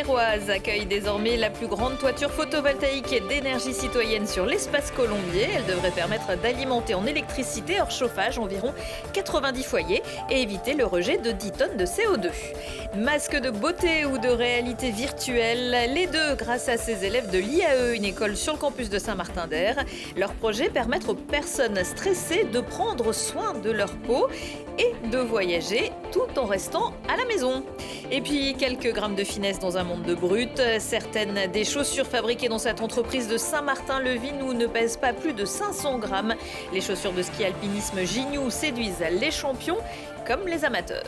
Héroise accueille désormais la plus grande toiture photovoltaïque d'énergie citoyenne sur l'espace Colombier. Elle devrait permettre d'alimenter en électricité hors chauffage environ 90 foyers et éviter le rejet de 10 tonnes de CO2. Masque de beauté ou de réalité virtuelle, les deux grâce à ces élèves de l'IAE, une école sur le campus de Saint-Martin-d'Air. Leur projet permettre aux personnes stressées de prendre soin de leur peau et de voyager tout en restant à la maison. Et puis quelques grammes de finesse dans un monde de brut. Certaines des chaussures fabriquées dans cette entreprise de Saint-Martin-le-Vinou ne pèsent pas plus de 500 grammes. Les chaussures de ski alpinisme Gignoux séduisent les champions comme les amateurs.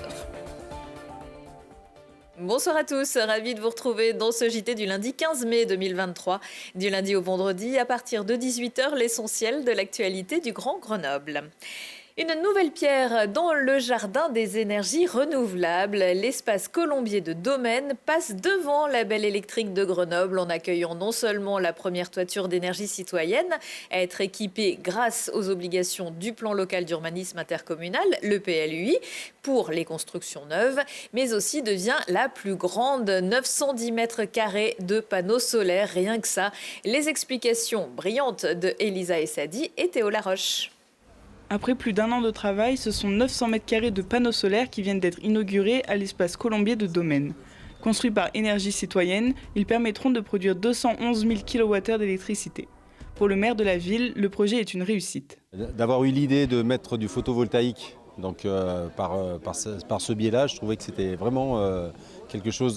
Bonsoir à tous, ravi de vous retrouver dans ce JT du lundi 15 mai 2023. Du lundi au vendredi, à partir de 18h, l'essentiel de l'actualité du Grand Grenoble. Une nouvelle pierre dans le jardin des énergies renouvelables. L'espace Colombier de Domaine passe devant la Belle Électrique de Grenoble en accueillant non seulement la première toiture d'énergie citoyenne à être équipée grâce aux obligations du plan local d'urbanisme intercommunal, le PLUI, pour les constructions neuves, mais aussi devient la plus grande, 910 mètres carrés de panneaux solaires, rien que ça. Les explications brillantes de Elisa Essadi et Théo Laroche. Après plus d'un an de travail, ce sont 900 mètres carrés de panneaux solaires qui viennent d'être inaugurés à l'espace Colombier de Domaine. Construits par Énergie Citoyenne, ils permettront de produire 211 000 kWh d'électricité. Pour le maire de la ville, le projet est une réussite. D'avoir eu l'idée de mettre du photovoltaïque par ce biais-là, je trouvais que c'était vraiment quelque chose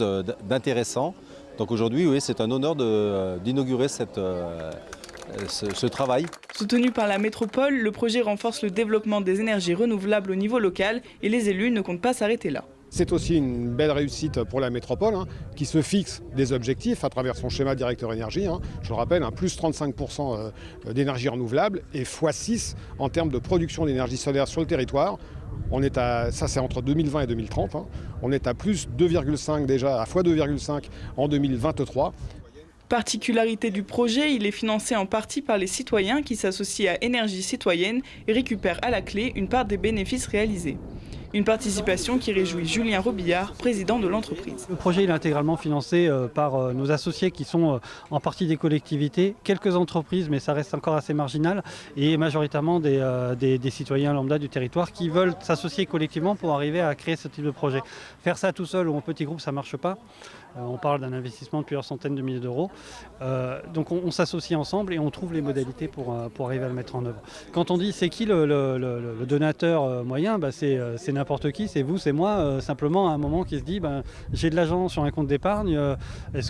d'intéressant. Donc aujourd'hui, oui, c'est un honneur d'inaugurer ce travail. Soutenu par la métropole, le projet renforce le développement des énergies renouvelables au niveau local et les élus ne comptent pas s'arrêter là. C'est aussi une belle réussite pour la métropole qui se fixe des objectifs à travers son schéma directeur énergie. Je le rappelle, plus 35% d'énergie renouvelable et x6 en termes de production d'énergie solaire sur le territoire. Ça c'est entre 2020 et 2030. On est à plus 2,5 déjà, à x2,5 en 2023. Particularité du projet, il est financé en partie par les citoyens qui s'associent à Énergie Citoyenne et récupèrent à la clé une part des bénéfices réalisés. Une participation qui réjouit Julien Robillard, président de l'entreprise. Le projet est intégralement financé par nos associés qui sont en partie des collectivités, quelques entreprises, mais ça reste encore assez marginal, et majoritairement des citoyens lambda du territoire qui veulent s'associer collectivement pour arriver à créer ce type de projet. Faire ça tout seul ou en petit groupe, ça ne marche pas. On parle d'un investissement de plusieurs centaines de milliers d'euros. Donc on s'associe ensemble et on trouve les modalités pour arriver à le mettre en œuvre. Quand on dit c'est qui le donateur moyen, c'est n'importe qui, c'est vous, c'est moi, simplement à un moment qui se dit j'ai de l'argent sur un compte d'épargne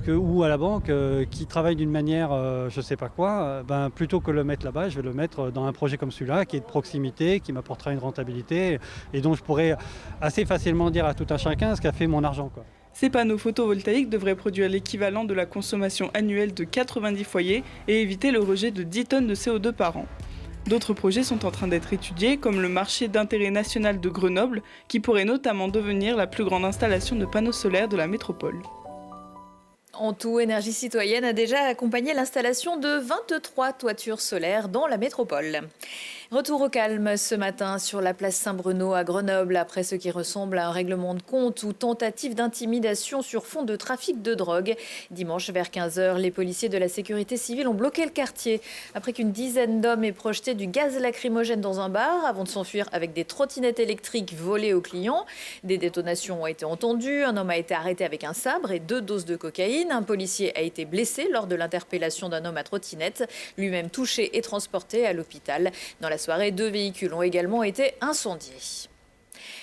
ou à la banque qui travaille d'une manière je ne sais pas quoi, plutôt que le mettre là-bas, je vais le mettre dans un projet comme celui-là qui est de proximité, qui m'apportera une rentabilité et dont je pourrais assez facilement dire à tout un chacun ce qu'a fait mon argent, quoi. Ces panneaux photovoltaïques devraient produire l'équivalent de la consommation annuelle de 90 foyers et éviter le rejet de 10 tonnes de CO2 par an. D'autres projets sont en train d'être étudiés, comme le marché d'intérêt national de Grenoble, qui pourrait notamment devenir la plus grande installation de panneaux solaires de la métropole. En tout, Énergie Citoyenne a déjà accompagné l'installation de 23 toitures solaires dans la métropole. Retour au calme ce matin sur la place Saint-Bruno à Grenoble après ce qui ressemble à un règlement de compte ou tentative d'intimidation sur fond de trafic de drogue. Dimanche vers 15h, les policiers de la sécurité civile ont bloqué le quartier après qu'une dizaine d'hommes aient projeté du gaz lacrymogène dans un bar avant de s'enfuir avec des trottinettes électriques volées aux clients. Des détonations ont été entendues, un homme a été arrêté avec un sabre et 2 doses de cocaïne. Un policier a été blessé lors de l'interpellation d'un homme à trottinette, lui-même touché et transporté à l'hôpital. Dans la soirée, 2 véhicules ont également été incendiés.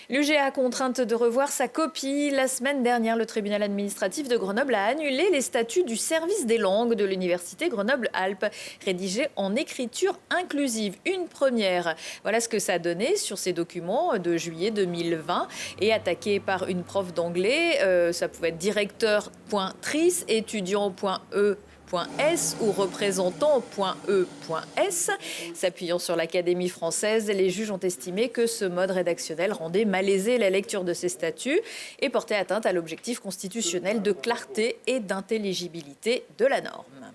L'UGA contrainte de revoir sa copie. La semaine dernière, le tribunal administratif de Grenoble a annulé les statuts du service des langues de l'université Grenoble-Alpes, rédigés en écriture inclusive. Une première. Voilà ce que ça a donné sur ces documents de juillet 2020 et attaqué par une prof d'anglais. Ça pouvait être directeur.tris, étudiant.e. .s ou représentant.e.s. S'appuyant sur l'Académie française, les juges ont estimé que ce mode rédactionnel rendait malaisée la lecture de ces statuts et portait atteinte à l'objectif constitutionnel de clarté et d'intelligibilité de la norme.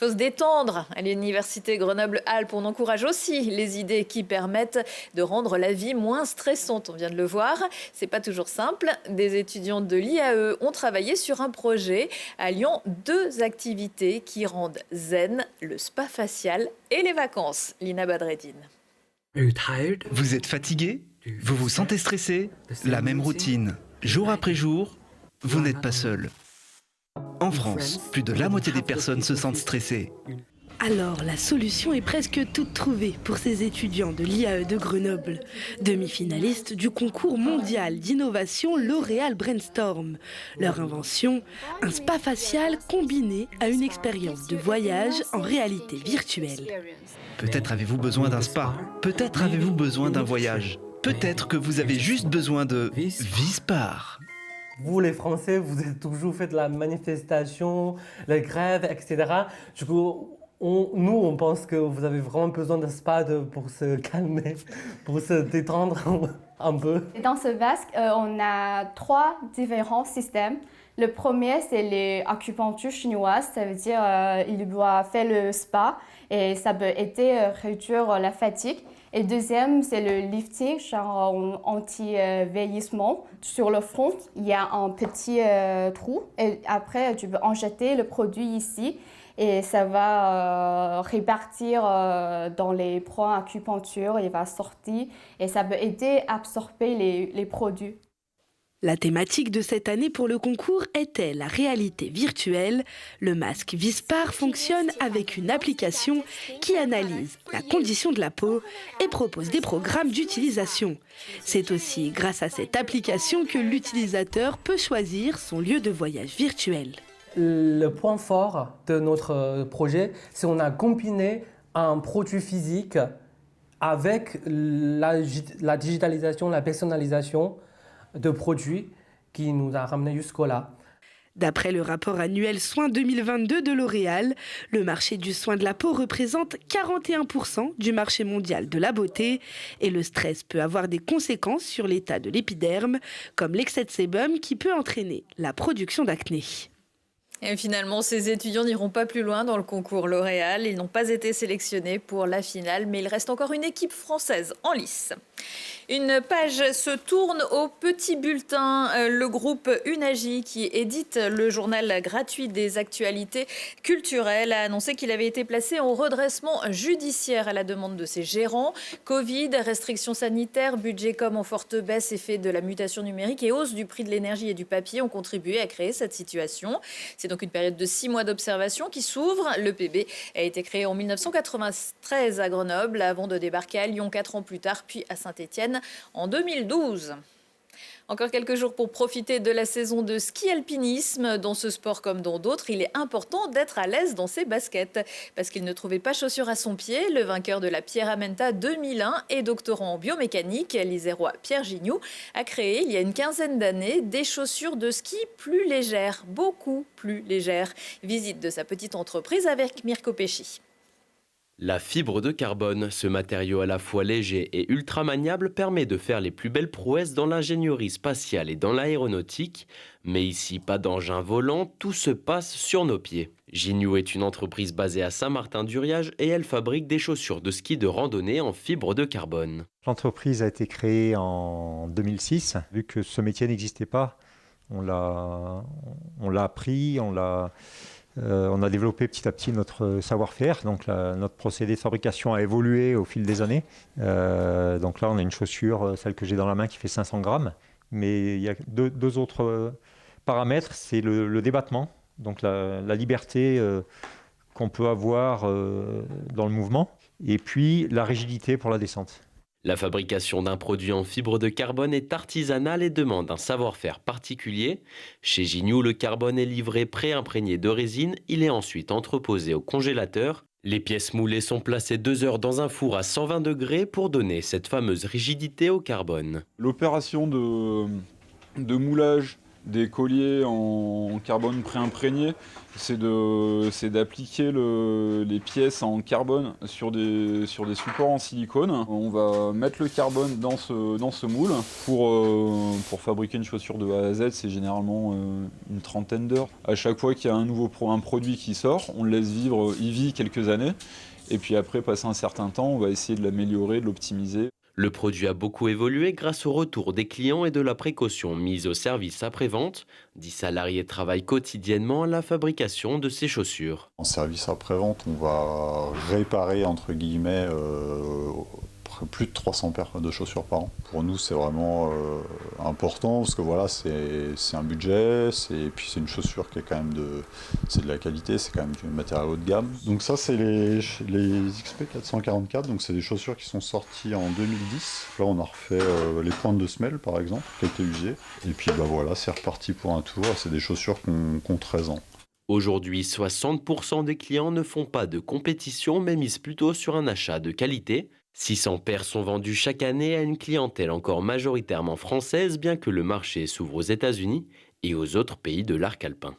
Il faut se détendre. À l'université Grenoble-Alpes, on encourage aussi les idées qui permettent de rendre la vie moins stressante. On vient de le voir, c'est pas toujours simple. Des étudiants de l'IAE ont travaillé sur un projet alliant 2 activités qui rendent zen, le spa facial et les vacances. Lina Badreddine. Vous êtes fatigué? Vous vous sentez stressé? La même routine, jour après jour, vous n'êtes pas seul. En France, plus de la moitié des personnes se sentent stressées. Alors, la solution est presque toute trouvée pour ces étudiants de l'IAE de Grenoble, demi-finalistes du concours mondial d'innovation L'Oréal Brainstorm. Leur invention, un spa facial combiné à une expérience de voyage en réalité virtuelle. Peut-être avez-vous besoin d'un spa, peut-être avez-vous besoin d'un voyage, peut-être que vous avez juste besoin de Vispar. Vous, les Français, vous avez toujours fait de la manifestation, les grèves, etc. Du coup, on pense que vous avez vraiment besoin d'un spa pour se calmer, pour se détendre un peu. Dans ce basque, on a 3 différents systèmes. Le premier, c'est l'acupuncture chinoise, ça veut dire il doit faire le spa et ça peut aider à réduire la fatigue. Et deuxième, c'est le lifting, genre anti-vieillissement. Sur le front, il y a un petit trou et après, tu peux injecter le produit ici et ça va répartir dans les points acupuncture, il va sortir et ça peut aider à absorber les produits. La thématique de cette année pour le concours était la réalité virtuelle. Le masque Vispar fonctionne avec une application qui analyse la condition de la peau et propose des programmes d'utilisation. C'est aussi grâce à cette application que l'utilisateur peut choisir son lieu de voyage virtuel. Le point fort de notre projet, c'est qu'on a combiné un produit physique avec la digitalisation, la personnalisation de produits qui nous a ramené jusqu'au-là. D'après le rapport annuel Soins 2022 de L'Oréal, le marché du soin de la peau représente 41% du marché mondial de la beauté et le stress peut avoir des conséquences sur l'état de l'épiderme, comme l'excès de sébum qui peut entraîner la production d'acné. Et finalement, ces étudiants n'iront pas plus loin dans le concours L'Oréal. Ils n'ont pas été sélectionnés pour la finale, mais il reste encore une équipe française en lice. Une page se tourne au petit bulletin. Le groupe Unagi, qui édite le journal gratuit des actualités culturelles, a annoncé qu'il avait été placé en redressement judiciaire à la demande de ses gérants. Covid, restrictions sanitaires, budget com en forte baisse, effet de la mutation numérique et hausse du prix de l'énergie et du papier ont contribué à créer cette situation. C'est donc une période de 6 mois d'observation qui s'ouvre. Le PB a été créé en 1993 à Grenoble avant de débarquer à Lyon 4 ans plus tard, puis à Saint-Étienne en 2012. Encore quelques jours pour profiter de la saison de ski alpinisme. Dans ce sport comme dans d'autres, il est important d'être à l'aise dans ses baskets. Parce qu'il ne trouvait pas chaussures à son pied, le vainqueur de la Pierre Amenta 2001 et doctorant en biomécanique, l'Isérois Pierre Gignoux, a créé il y a une quinzaine d'années des chaussures de ski plus légères, beaucoup plus légères. Visite de sa petite entreprise avec Mirko Pesci. La fibre de carbone, ce matériau à la fois léger et ultra maniable, permet de faire les plus belles prouesses dans l'ingénierie spatiale et dans l'aéronautique. Mais ici, pas d'engin volant, tout se passe sur nos pieds. Gignoux est une entreprise basée à Saint-Martin-d'Uriage et elle fabrique des chaussures de ski de randonnée en fibre de carbone. L'entreprise a été créée en 2006. Vu que ce métier n'existait pas, on l'a appris, on a développé petit à petit notre savoir-faire, donc notre procédé de fabrication a évolué au fil des années. Donc là, on a une chaussure, celle que j'ai dans la main, qui fait 500 grammes. Mais il y a deux autres paramètres, c'est le débattement, donc la liberté qu'on peut avoir dans le mouvement, et puis la rigidité pour la descente. La fabrication d'un produit en fibre de carbone est artisanale et demande un savoir-faire particulier. Chez Gignoux, le carbone est livré pré-imprégné de résine. Il est ensuite entreposé au congélateur. Les pièces moulées sont placées 2 heures dans un four à 120 degrés pour donner cette fameuse rigidité au carbone. L'opération de moulage des colliers en carbone préimprégné, c'est d'appliquer les pièces en carbone sur des supports en silicone. On va mettre le carbone dans ce moule. Pour fabriquer une chaussure de A à Z, c'est généralement une trentaine d'heures. À chaque fois qu'il y a un produit qui sort, on le laisse vivre, il vit quelques années. Et puis après, passé un certain temps, on va essayer de l'améliorer, de l'optimiser. Le produit a beaucoup évolué grâce au retour des clients et de la précaution mise au service après-vente. 10 salariés travaillent quotidiennement à la fabrication de ces chaussures. En service après-vente, on va réparer, entre guillemets, plus de 300 paires de chaussures par an. Pour nous, c'est vraiment important parce que voilà, c'est un budget, et puis c'est une chaussure qui est quand même de la qualité, c'est quand même du matériel haut de gamme. Donc ça, c'est les XP 444, donc c'est des chaussures qui sont sorties en 2010. Là, on a refait les pointes de semelle, par exemple, qui étaient usées. Et puis bah voilà, c'est reparti pour un tour. C'est des chaussures qui ont 13 ans. Aujourd'hui, 60% des clients ne font pas de compétition, mais misent plutôt sur un achat de qualité. 600 paires sont vendues chaque année à une clientèle encore majoritairement française, bien que le marché s'ouvre aux États-Unis et aux autres pays de l'arc alpin.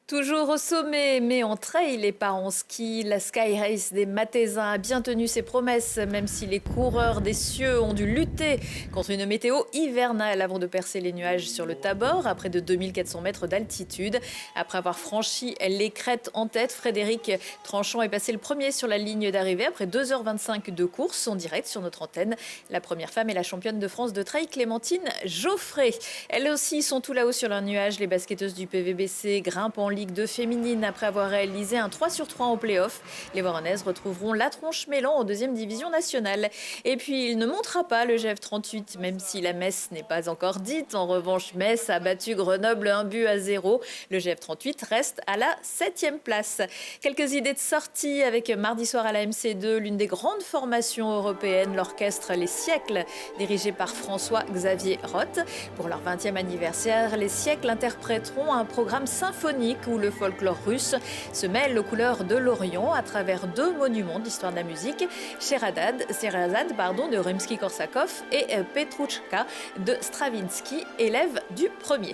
Toujours au sommet, mais en trail et pas en ski, la Sky Race des Mathésins a bien tenu ses promesses, même si les coureurs des cieux ont dû lutter contre une météo hivernale avant de percer les nuages sur le Tabor, à près de 2400 mètres d'altitude. Après avoir franchi les crêtes en tête, Frédéric Tranchant est passé le premier sur la ligne d'arrivée après 2h25 de course en direct sur notre antenne. La première femme est la championne de France de trail, Clémentine Geoffrey. Elles aussi sont tout là-haut sur leur nuage. Les basketteuses du PVBC grimpent en Ligue 2 féminine après avoir réalisé un 3/3 en play-off. Les Voronaises retrouveront la Tronche-Mélan en 2e division nationale. Et puis il ne montera pas le GF 38, même si la messe n'est pas encore dite. En revanche, Metz a battu Grenoble 1-0. Le GF 38 reste à la 7e place. Quelques idées de sortie avec mardi soir à la MC2, l'une des grandes formations européennes, l'orchestre Les Siècles, dirigé par François-Xavier Roth. Pour leur 20e anniversaire, Les Siècles interpréteront un programme symphonique où le folklore russe se mêle aux couleurs de l'Orient à travers 2 monuments d'histoire de la musique, Sherazade de Rimsky-Korsakov et Petrouchka de Stravinsky, élève du premier.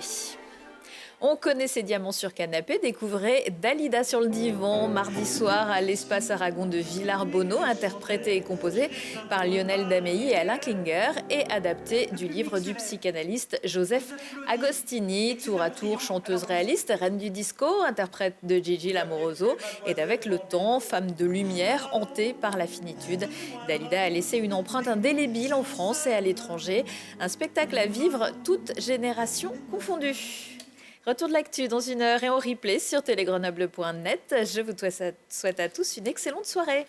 On connaît ses diamants sur canapé, découvrez Dalida sur le divan mardi soir à l'Espace Aragon de Villars-Bonneau, interprété et composé par Lionel Damei et Alain Klinger et adapté du livre du psychanalyste Joseph Agostini. Tour à tour, chanteuse réaliste, reine du disco, interprète de Gigi Lamoroso et d'Avec le temps, femme de lumière hantée par la finitude. Dalida a laissé une empreinte indélébile en France et à l'étranger. Un spectacle à vivre, toutes générations confondues. Retour de l'actu dans 1 heure et en replay sur télégrenoble.net. Je vous souhaite à tous une excellente soirée.